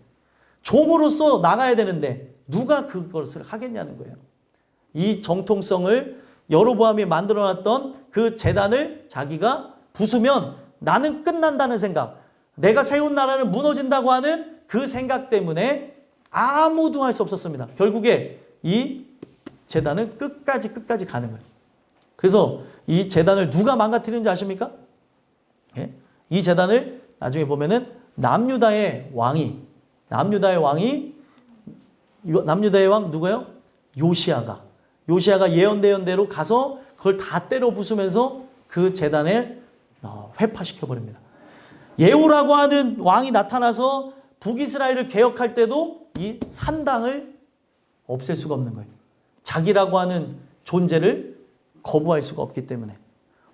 종으로서 나가야 되는데 누가 그것을 하겠냐는 거예요. 이 정통성을 여로보암이 만들어놨던 그 제단을 자기가 부수면 나는 끝난다는 생각, 내가 세운 나라는 무너진다고 하는 그 생각 때문에 아무도 할 수 없었습니다. 결국에 이 제단은 끝까지 가는 거예요. 그래서 이 제단을 누가 망가뜨리는지 아십니까? 예? 이 제단을 나중에 보면은 남유다의 왕 누구예요? 요시아가 예언대로 가서 그걸 다 때려 부수면서 그 제단을 회파시켜 버립니다. 예후라고 하는 왕이 나타나서 북이스라엘을 개혁할 때도 이 산당을 없앨 수가 없는 거예요. 자기라고 하는 존재를 거부할 수가 없기 때문에.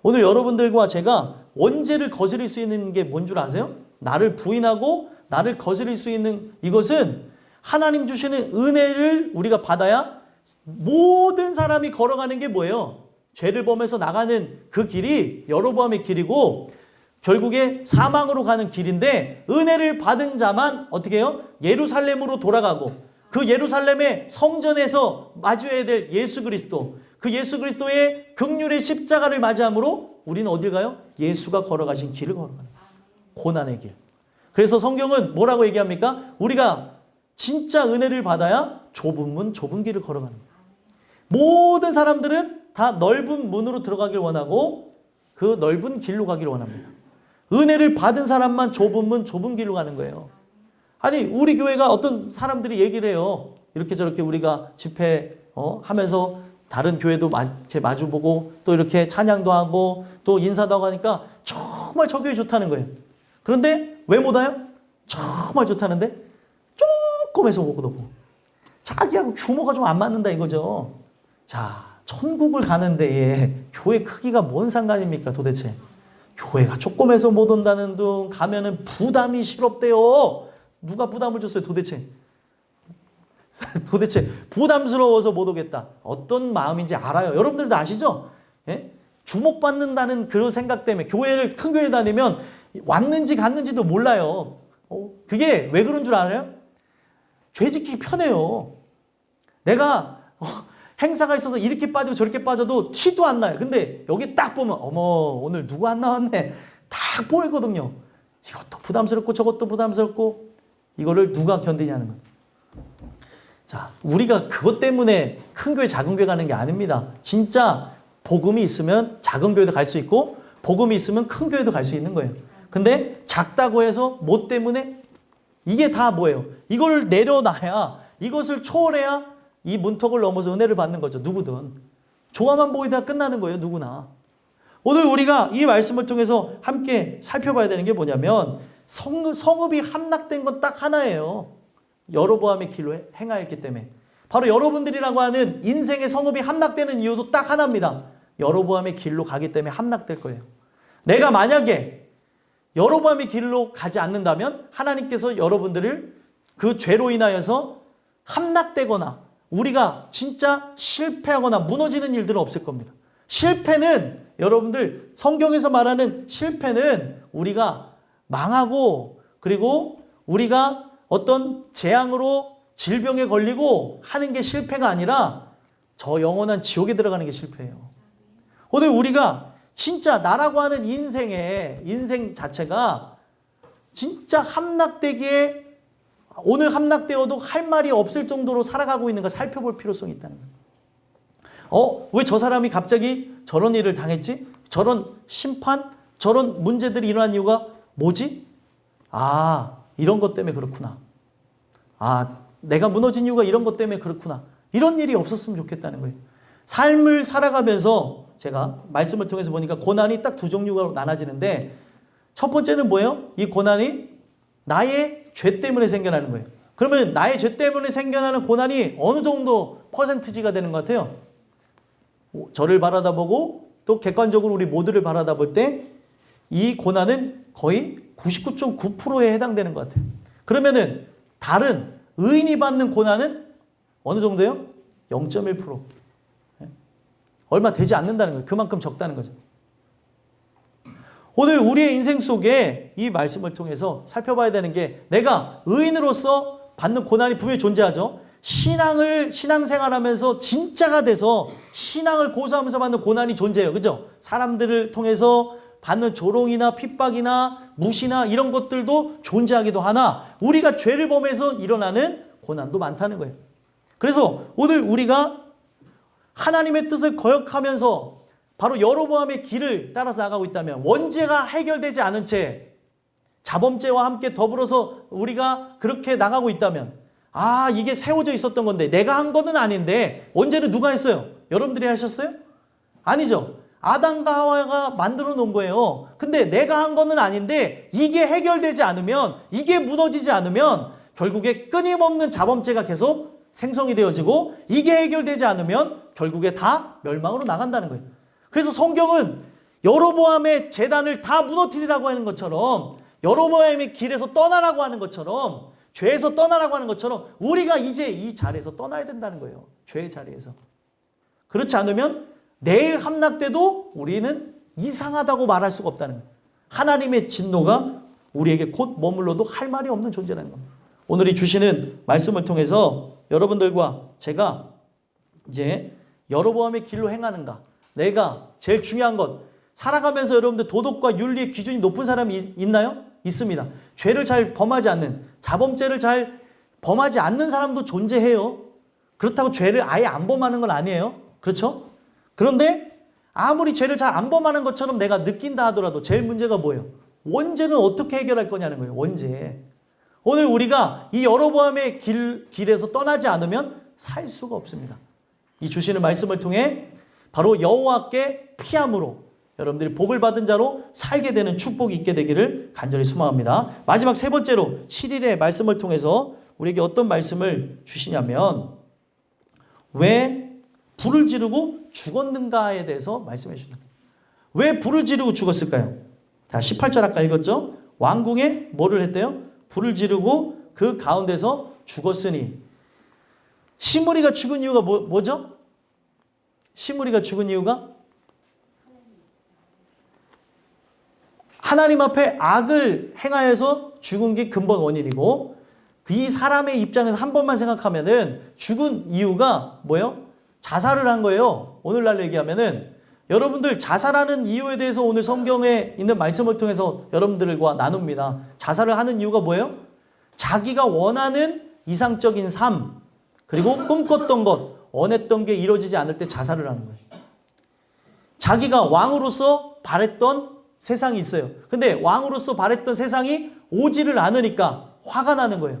오늘 여러분들과 제가 원죄를 거스릴 수 있는 게 뭔 줄 아세요? 나를 부인하고 나를 거스릴 수 있는 이것은 하나님 주시는 은혜를 우리가 받아야 모든 사람이 걸어가는 게 뭐예요? 죄를 범해서 나가는 그 길이 여로보암의 길이고 결국에 사망으로 가는 길인데 은혜를 받은 자만 어떻게 해요? 예루살렘으로 돌아가고 그 예루살렘의 성전에서 마주해야 될 예수 그리스도, 그 예수 그리스도의 긍휼의 십자가를 맞이함으로 우리는 어딜 가요? 예수가 걸어가신 길을 걸어가는 거예요. 고난의 길. 그래서 성경은 뭐라고 얘기합니까? 우리가 진짜 은혜를 받아야 좁은 문, 좁은 길을 걸어가는 거예요. 모든 사람들은 다 넓은 문으로 들어가길 원하고 그 넓은 길로 가길 원합니다. 은혜를 받은 사람만 좁은 문, 좁은 길로 가는 거예요. 아니 우리 교회가 어떤 사람들이 얘기를 해요. 이렇게 저렇게 우리가 집회 하면서 다른 교회도 이렇게 마주보고 또 이렇게 찬양도 하고 또 인사도 하고 하니까 정말 저 교회 좋다는 거예요. 그런데 왜 못 와요? 정말 좋다는데 조금해서 오고 자기하고 규모가 좀 안 맞는다 이거죠. 자, 천국을 가는 데에 교회 크기가 뭔 상관입니까 도대체? 교회가 조금해서 못 온다는 둥 가면은 부담이 실없대요. 누가 부담을 줬어요 도대체? 도대체 부담스러워서 못 오겠다. 어떤 마음인지 알아요. 여러분들도 아시죠? 예? 주목받는다는 그런 생각 때문에 큰 교회 다니면 왔는지 갔는지도 몰라요. 그게 왜 그런 줄 알아요? 죄 짓기 편해요. 내가 행사가 있어서 이렇게 빠지고 저렇게 빠져도 티도 안 나요. 근데 여기 딱 보면 어머 오늘 누구 안 나왔네. 딱 보이거든요. 이것도 부담스럽고 저것도 부담스럽고 이거를 누가 견디냐는 거예요. 자, 우리가 그것 때문에 큰 교회 작은 교회 가는 게 아닙니다. 진짜 복음이 있으면 작은 교회도 갈 수 있고 복음이 있으면 큰 교회도 갈 수 있는 거예요. 근데 작다고 해서 뭐 때문에 이게 다 뭐예요? 이걸 내려놔야 이것을 초월해야 이 문턱을 넘어서 은혜를 받는 거죠. 누구든. 좋아만 보이다가 끝나는 거예요. 누구나. 오늘 우리가 이 말씀을 통해서 함께 살펴봐야 되는 게 뭐냐면 성읍이 함락된 건 딱 하나예요. 여로보암의 길로 행하였기 때문에. 바로 여러분들이라고 하는 인생의 성읍이 함락되는 이유도 딱 하나입니다. 여로보암의 길로 가기 때문에 함락될 거예요. 내가 만약에 여로보암의 길로 가지 않는다면 하나님께서 여러분들을 그 죄로 인하여서 함락되거나 우리가 진짜 실패하거나 무너지는 일들은 없을 겁니다. 실패는 여러분들 성경에서 말하는 실패는 우리가 망하고 그리고 우리가 어떤 재앙으로 질병에 걸리고 하는 게 실패가 아니라 저 영원한 지옥에 들어가는 게 실패예요. 오늘 우리가 진짜 나라고 하는 인생 자체가 진짜 함락되기에 오늘 함락되어도 할 말이 없을 정도로 살아가고 있는 걸 살펴볼 필요성이 있다는 거예요. 왜 저 사람이 갑자기 저런 일을 당했지? 저런 심판? 저런 문제들이 일어난 이유가 뭐지? 이런 것 때문에 그렇구나. 내가 무너진 이유가 이런 것 때문에 그렇구나. 이런 일이 없었으면 좋겠다는 거예요. 삶을 살아가면서 제가 말씀을 통해서 보니까 고난이 딱 두 종류가 나눠지는데 첫 번째는 뭐예요? 이 고난이 나의 죄 때문에 생겨나는 거예요. 그러면 나의 죄 때문에 생겨나는 고난이 어느 정도 퍼센티지가 되는 것 같아요? 저를 바라다보고 또 객관적으로 우리 모두를 바라다볼 때 이 고난은 거의 99.9%에 해당되는 것 같아요. 그러면은 다른 의인이 받는 고난은 어느 정도예요? 0.1%. 얼마 되지 않는다는 거예요. 그만큼 적다는 거죠. 오늘 우리의 인생 속에 이 말씀을 통해서 살펴봐야 되는 게 내가 의인으로서 받는 고난이 분명히 존재하죠. 신앙생활하면서 진짜가 돼서 신앙을 고수하면서 받는 고난이 존재해요. 그죠? 사람들을 통해서 받는 조롱이나 핍박이나 무시나 이런 것들도 존재하기도 하나 우리가 죄를 범해서 일어나는 고난도 많다는 거예요. 그래서 오늘 우리가 하나님의 뜻을 거역하면서 바로 여로보암의 길을 따라서 나가고 있다면 원죄가 해결되지 않은 채 자범죄와 함께 더불어서 우리가 그렇게 나가고 있다면 이게 세워져 있었던 건데 내가 한 거는 아닌데 언제는 누가 했어요? 여러분들이 하셨어요? 아니죠. 아담과 하와가 만들어 놓은 거예요. 근데 내가 한 거는 아닌데 이게 해결되지 않으면, 이게 무너지지 않으면 결국에 끊임없는 자범죄가 계속 생성이 되어지고, 이게 해결되지 않으면 결국에 다 멸망으로 나간다는 거예요. 그래서 성경은 여로보암의 제단을 다 무너뜨리라고 하는 것처럼, 여로보암의 길에서 떠나라고 하는 것처럼, 죄에서 떠나라고 하는 것처럼 우리가 이제 이 자리에서 떠나야 된다는 거예요. 죄의 자리에서. 그렇지 않으면 내일 함락돼도 우리는 이상하다고 말할 수가 없다는 거예요. 하나님의 진노가 우리에게 곧 머물러도 할 말이 없는 존재라는 겁니다. 오늘 이 주시는 말씀을 통해서 여러분들과 제가 이제 여로보암의 길로 행하는가, 내가 제일 중요한 것, 살아가면서 여러분들 도덕과 윤리의 기준이 높은 사람이 있나요? 있습니다. 죄를 잘 범하지 않는, 자범죄를 잘 범하지 않는 사람도 존재해요. 그렇다고 죄를 아예 안 범하는 건 아니에요. 그렇죠? 그런데 아무리 죄를 잘 안 범하는 것처럼 내가 느낀다 하더라도 제일 문제가 뭐예요? 원죄는 어떻게 해결할 거냐는 거예요. 원죄. 오늘 우리가 이 여로보암의 길에서 떠나지 않으면 살 수가 없습니다. 이 주시는 말씀을 통해 바로 여호와께 피함으로 여러분들이 복을 받은 자로 살게 되는 축복이 있게 되기를 간절히 소망합니다. 마지막 세 번째로 7일의 말씀을 통해서 우리에게 어떤 말씀을 주시냐면, 왜 불을 지르고 죽었는가에 대해서 말씀해 주십니다. 왜 불을 지르고 죽었을까요? 자, 18절 아까 읽었죠? 왕궁에 뭐를 했대요? 불을 지르고 그 가운데서 죽었으니. 시므리가 죽은 이유가 뭐죠? 시므리가 죽은 이유가 하나님 앞에 악을 행하여서 죽은 게 근본 원인이고, 이 사람의 입장에서 한 번만 생각하면은 죽은 이유가 뭐예요? 자살을 한 거예요. 오늘날 얘기하면은 여러분들 자살하는 이유에 대해서 오늘 성경에 있는 말씀을 통해서 여러분들과 나눕니다. 자살을 하는 이유가 뭐예요? 자기가 원하는 이상적인 삶, 그리고 꿈꿨던 것, 원했던 게 이루어지지 않을 때 자살을 하는 거예요. 자기가 왕으로서 바랬던 세상이 있어요. 근데 왕으로서 바랬던 세상이 오지를 않으니까 화가 나는 거예요.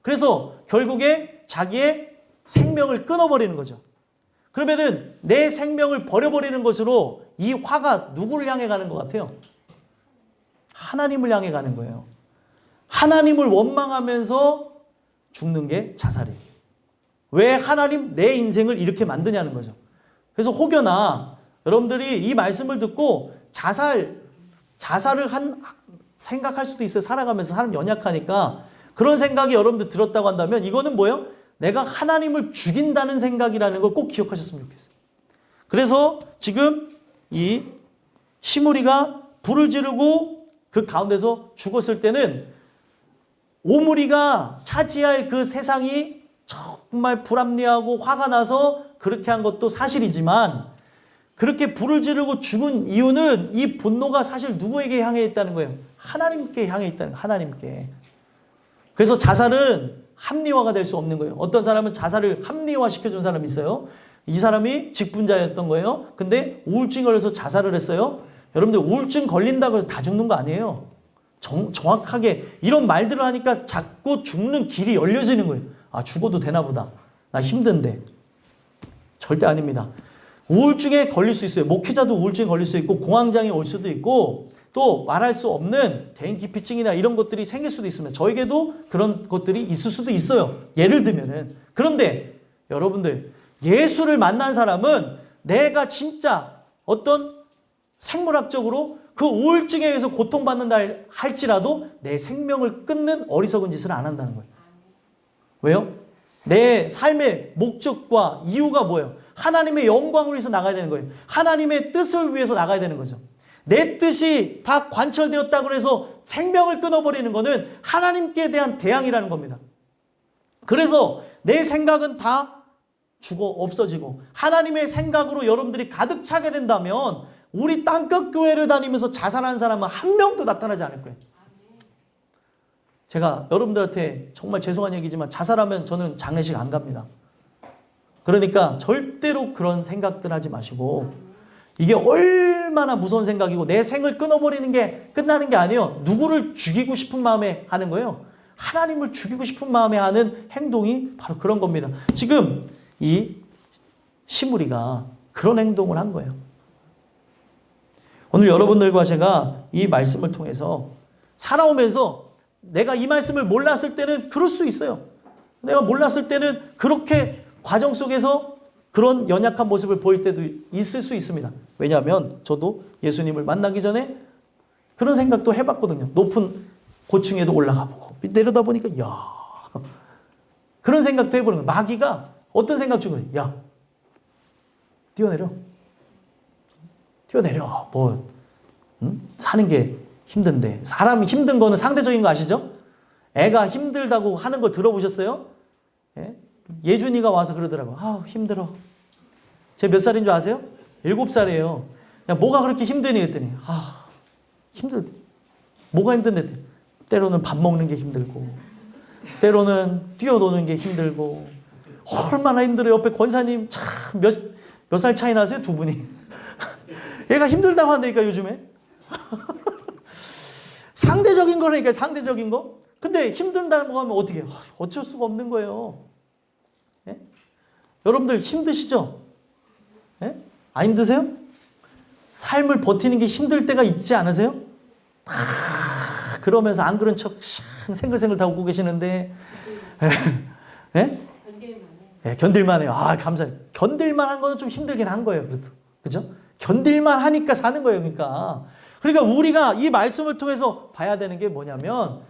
그래서 결국에 자기의 생명을 끊어버리는 거죠. 그러면은 내 생명을 버려버리는 것으로 이 화가 누구를 향해 가는 것 같아요? 하나님을 향해 가는 거예요. 하나님을 원망하면서 죽는 게 자살이에요. 왜 하나님 내 인생을 이렇게 만드냐는 거죠. 그래서 혹여나 여러분들이 이 말씀을 듣고 자살을 생각할 수도 있어요. 살아가면서 사람 연약하니까 그런 생각이 여러분들 들었다고 한다면 이거는 뭐예요? 내가 하나님을 죽인다는 생각이라는 걸 꼭 기억하셨으면 좋겠어요. 그래서 지금 이 시므리가 불을 지르고 그 가운데서 죽었을 때는 오므리가 차지할 그 세상이 정말 불합리하고 화가 나서 그렇게 한 것도 사실이지만, 그렇게 불을 지르고 죽은 이유는 이 분노가 사실 누구에게 향해 있다는 거예요? 하나님께 향해 있다는 거예요. 하나님께. 그래서 자살은 합리화가 될 수 없는 거예요. 어떤 사람은 자살을 합리화시켜준 사람이 있어요. 이 사람이 직분자였던 거예요. 근데 우울증 걸려서 자살을 했어요. 여러분들 우울증 걸린다고 해서 다 죽는 거 아니에요. 정확하게 이런 말들을 하니까 자꾸 죽는 길이 열려지는 거예요. 아, 죽어도 되나 보다. 나 힘든데. 절대 아닙니다. 우울증에 걸릴 수 있어요. 목회자도 우울증에 걸릴 수 있고 공황장애 올 수도 있고 또 말할 수 없는 대인기피증이나 이런 것들이 생길 수도 있습니다. 저에게도 그런 것들이 있을 수도 있어요. 예를 들면은. 그런데 여러분들, 예수를 만난 사람은 내가 진짜 어떤 생물학적으로 그 우울증에 의해서 고통받는다 할지라도 내 생명을 끊는 어리석은 짓을 안 한다는 거예요. 왜요? 내 삶의 목적과 이유가 뭐예요? 하나님의 영광을 위해서 나가야 되는 거예요. 하나님의 뜻을 위해서 나가야 되는 거죠. 내 뜻이 다 관철되었다고 해서 생명을 끊어버리는 것은 하나님께 대한 대항이라는 겁니다. 그래서 내 생각은 다 죽어 없어지고 하나님의 생각으로 여러분들이 가득 차게 된다면 우리 땅끝 교회를 다니면서 자살한 사람은 한 명도 나타나지 않을 거예요. 제가 여러분들한테 정말 죄송한 얘기지만 자살하면 저는 장례식 안 갑니다. 그러니까 절대로 그런 생각들 하지 마시고, 이게 얼마나 무서운 생각이고 내 생을 끊어버리는 게 끝나는 게 아니에요. 누구를 죽이고 싶은 마음에 하는 거예요. 하나님을 죽이고 싶은 마음에 하는 행동이 바로 그런 겁니다. 지금 이 시므리가 그런 행동을 한 거예요. 오늘 여러분들과 제가 이 말씀을 통해서 살아오면서 내가 이 말씀을 몰랐을 때는 그럴 수 있어요. 내가 몰랐을 때는 그렇게 과정 속에서 그런 연약한 모습을 보일 때도 있을 수 있습니다. 왜냐하면 저도 예수님을 만나기 전에 그런 생각도 해봤거든요. 높은 고층에도 올라가 보고 내려다 보니까 야 그런 생각도 해보는 거예요. 마귀가 어떤 생각 주는 거예요? 야 뛰어내려. 뭐 사는 게 힘든데 사람이 힘든 거는 상대적인 거 아시죠? 애가 힘들다고 하는 거 들어보셨어요? 예? 예준이가 와서 그러더라고요. 아 힘들어. 제 몇 살인 줄 아세요? 7살이에요. 야 뭐가 그렇게 힘드니 했더니 아 힘들. 뭐가 힘든데? 때로는 밥 먹는 게 힘들고 때로는 뛰어노는 게 힘들고 얼마나 힘들어요. 옆에 권사님 참 몇 살 차이 나세요? 두 분이. 얘가 힘들다고 한다니까 요즘에. 상대적인 거라니까 상대적인 거. 근데 힘든다는 거 하면 어떻게 해요? 어쩔 수가 없는 거예요. 예? 여러분들 힘드시죠? 예? 안 힘드세요? 삶을 버티는 게 힘들 때가 있지 않으세요? 그러면서 안 그런 척 생글생글 다 웃고 계시는데 예? 예, 견딜만 해요. 아 감사해요. 견딜만 한 거는 좀 힘들긴 한 거예요. 그래도. 그죠? 견딜만 하니까 사는 거예요. 그러니까 우리가 이 말씀을 통해서 봐야 되는 게 뭐냐면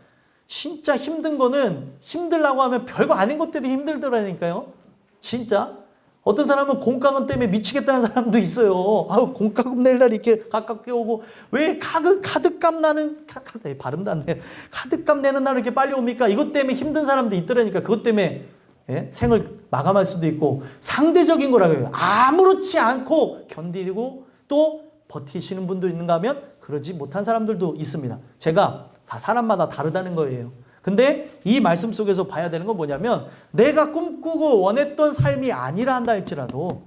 진짜 힘든 거는 힘들라고 하면 별거 아닌 것 때문에 힘들더라니까요. 진짜. 어떤 사람은 공과금 때문에 미치겠다는 사람도 있어요. 아유, 공과금 낼 날이 이렇게 가깝게 오고 왜 카드값 나는 발음도 안 돼. 카드값 내는 날 이렇게 빨리 옵니까? 이것 때문에 힘든 사람도 있더라니까. 그것 때문에 예? 생을 마감할 수도 있고 상대적인 거라고 해요. 아무렇지 않고 견디고 또 버티시는 분도 있는가 하면 그러지 못한 사람들도 있습니다. 제가 다 사람마다 다르다는 거예요. 근데 이 말씀 속에서 봐야 되는 건 뭐냐면 내가 꿈꾸고 원했던 삶이 아니라 한다 할지라도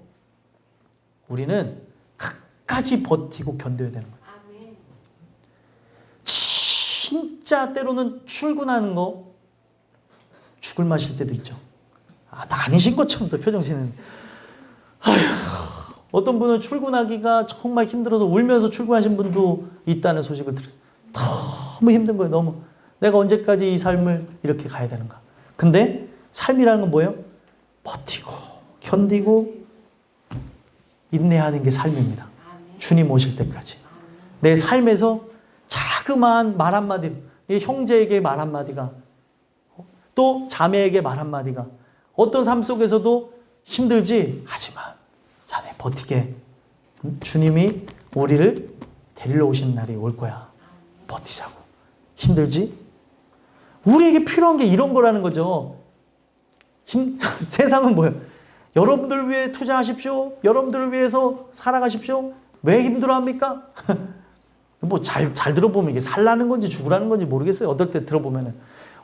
우리는 끝까지 버티고 견뎌야 되는 거예요. 진짜 때로는 출근하는 거 죽을 맛일 때도 있죠. 나 아니신 것처럼 또 표정씨는 어떤 분은 출근하기가 정말 힘들어서 울면서 출근하신 분도 있다는 소식을 들었어요. 너무 힘든 거예요. 너무. 내가 언제까지 이 삶을 이렇게 가야 되는가. 근데 삶이라는 건 뭐예요? 버티고 견디고 인내하는 게 삶입니다. 주님 오실 때까지. 내 삶에서 자그마한 말 한마디, 형제에게 말 한마디가 또 자매에게 말 한마디가 어떤 삶 속에서도 힘들지 하지만 자네 버티게 주님이 우리를 데리러 오시는 날이 올 거야. 버티자고. 힘들지? 우리에게 필요한 게 이런 거라는 거죠. 세상은 뭐예요? 여러분들을 위해 투자하십시오. 여러분들을 위해서 살아가십시오. 왜 힘들어합니까? 뭐 잘 들어보면 이게 살라는 건지 죽으라는 건지 모르겠어요. 어떨 때 들어보면은.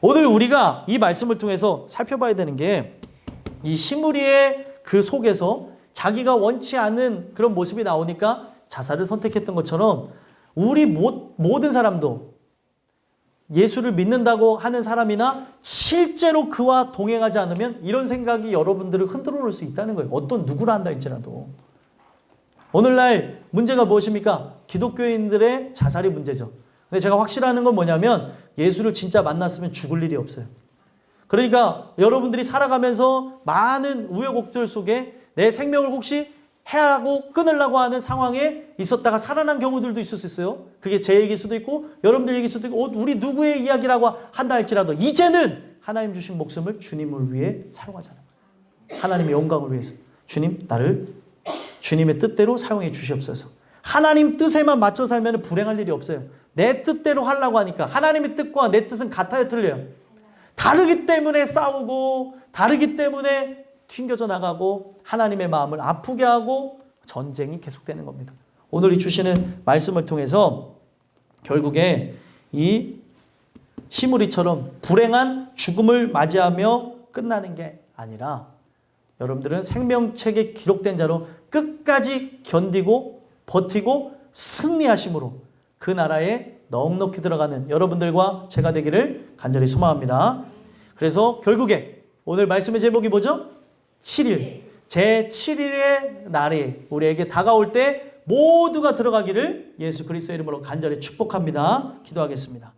오늘 우리가 이 말씀을 통해서 살펴봐야 되는 게 이 시므리의 그 속에서 자기가 원치 않는 그런 모습이 나오니까 자살을 선택했던 것처럼 우리 모든 사람도 예수를 믿는다고 하는 사람이나 실제로 그와 동행하지 않으면 이런 생각이 여러분들을 흔들어 놓을 수 있다는 거예요. 어떤 누구라 한다 할지라도. 오늘날 문제가 무엇입니까? 기독교인들의 자살이 문제죠. 근데 제가 확실한 건 뭐냐면 예수를 진짜 만났으면 죽을 일이 없어요. 그러니까 여러분들이 살아가면서 많은 우여곡절 속에 내 생명을 혹시 해하고 끊으려고 하는 상황에 있었다가 살아난 경우들도 있을 수 있어요. 그게 제 얘기일 수도 있고 여러분들 얘기일 수도 있고 우리 누구의 이야기라고 한다 할지라도 이제는 하나님 주신 목숨을 주님을 위해 사용하잖아요. 하나님의 영광을 위해서. 주님 나를 주님의 뜻대로 사용해 주시옵소서. 하나님 뜻에만 맞춰 살면 불행할 일이 없어요. 내 뜻대로 하려고 하니까 하나님의 뜻과 내 뜻은 같아요 틀려요? 다르기 때문에 싸우고 다르기 때문에 튕겨져 나가고 하나님의 마음을 아프게 하고 전쟁이 계속되는 겁니다. 오늘 이 주시는 말씀을 통해서 결국에 이 시므리처럼 불행한 죽음을 맞이하며 끝나는 게 아니라 여러분들은 생명책에 기록된 자로 끝까지 견디고 버티고 승리하심으로 그 나라의 넉넉히 들어가는 여러분들과 제가 되기를 간절히 소망합니다. 그래서 결국에 오늘 말씀의 제목이 뭐죠? 7일. 제 7일의 날이 우리에게 다가올 때 모두가 들어가기를 예수 그리스도의 이름으로 간절히 축복합니다. 기도하겠습니다.